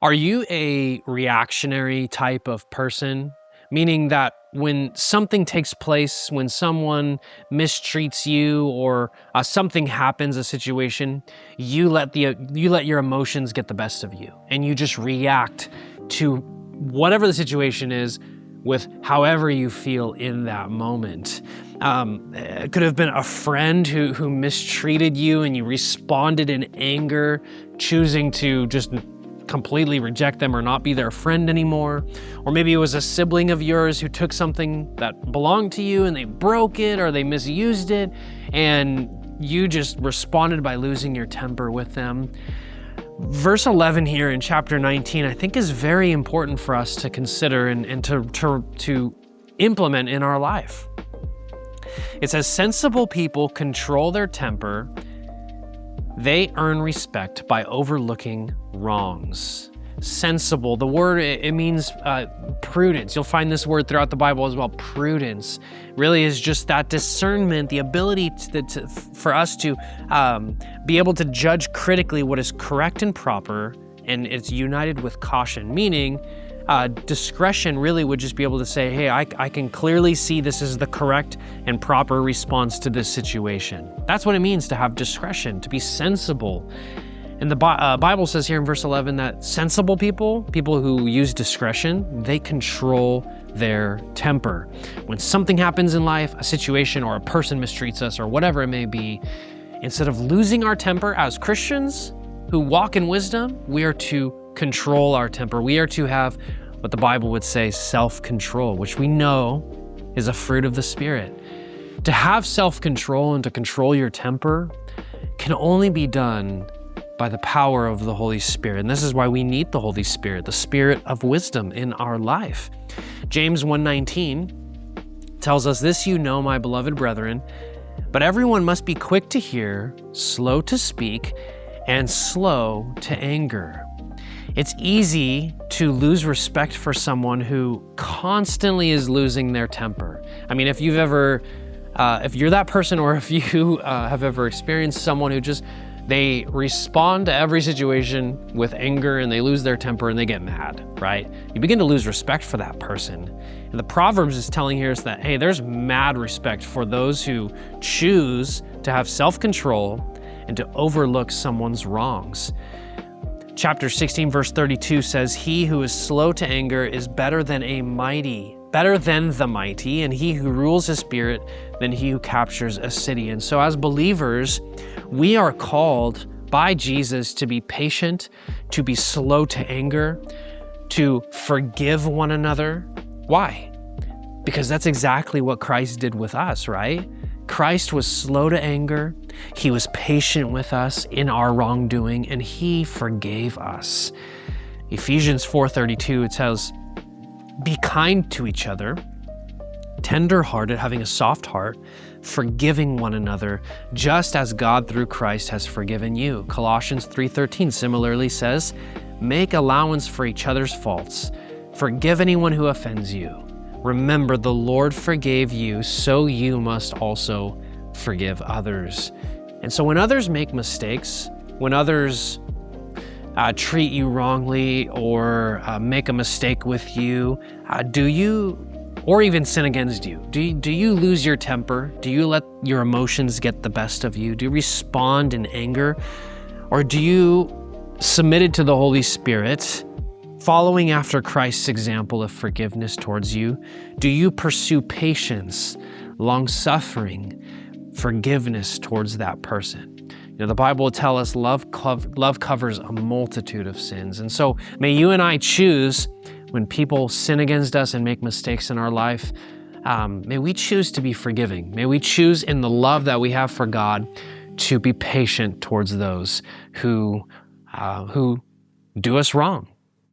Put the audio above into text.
Are you a reactionary type of person? Meaning that when something takes place, when someone mistreats you or something happens, a situation, you let your emotions get the best of you, and you just react to whatever the situation is with however you feel in that moment. It could have been a friend who mistreated you, and you responded in anger, choosing to just completely reject them or not be their friend anymore. Or maybe it was a sibling of yours who took something that belonged to you and they broke it or they misused it, and you just responded by losing your temper with them. Verse 11 here in chapter 19, I think is very important for us to consider and to implement in our life. It says, sensible people control their temper. They earn respect by overlooking wrongs. Sensible, the word, it means prudence. You'll find this word throughout the Bible as well. Prudence really is just that discernment, the ability for us to be able to judge critically what is correct and proper, and it's united with caution, meaning discretion really would just be able to say, hey, I can clearly see this is the correct and proper response to this situation. That's what it means to have discretion, to be sensible. And the Bible says here in verse 11 that sensible people who use discretion, they control their temper. When something happens in life, a situation or a person mistreats us or whatever it may be, instead of losing our temper as Christians who walk in wisdom, we are to control our temper. We are to have what the Bible would say self-control, which we know is a fruit of the Spirit. To have self-control and to control your temper can only be done by the power of the Holy Spirit. And this is why we need the Holy Spirit, the Spirit of wisdom in our life. James 1:19 tells us, "This you know, my beloved brethren, but everyone must be quick to hear, slow to speak, and slow to anger." It's easy to lose respect for someone who constantly is losing their temper. I mean, if you're that person, or if you have ever experienced someone who they respond to every situation with anger and they lose their temper and they get mad, right? You begin to lose respect for that person. And the Proverbs is telling here is that, hey, there's mad respect for those who choose to have self-control and to overlook someone's wrongs. Chapter 16, verse 32 says, "He who is slow to anger is better than the mighty, and he who rules his spirit than he who captures a city." And so as believers, we are called by Jesus to be patient, to be slow to anger, to forgive one another. Why? Because that's exactly what Christ did with us, right? Christ was slow to anger. He was patient with us in our wrongdoing, and he forgave us. Ephesians 4:32, it says, "Be kind to each other, tender-hearted, having a soft heart, forgiving one another, just as God through Christ has forgiven you." Colossians 3:13 similarly says, "Make allowance for each other's faults. Forgive anyone who offends you. Remember, the Lord forgave you, so you must also forgive others." And so when others make mistakes, when others treat you wrongly or make a mistake with you, or even sin against you, do you lose your temper? Do you let your emotions get the best of you? Do you respond in anger? Or do you submit it to the Holy Spirit, following after Christ's example of forgiveness towards you? Do you pursue patience, long-suffering, forgiveness towards that person? You know, the Bible will tell us love covers a multitude of sins. And so may you and I choose, when people sin against us and make mistakes in our life, may we choose to be forgiving. May we choose, in the love that we have for God, to be patient towards those who do us wrong.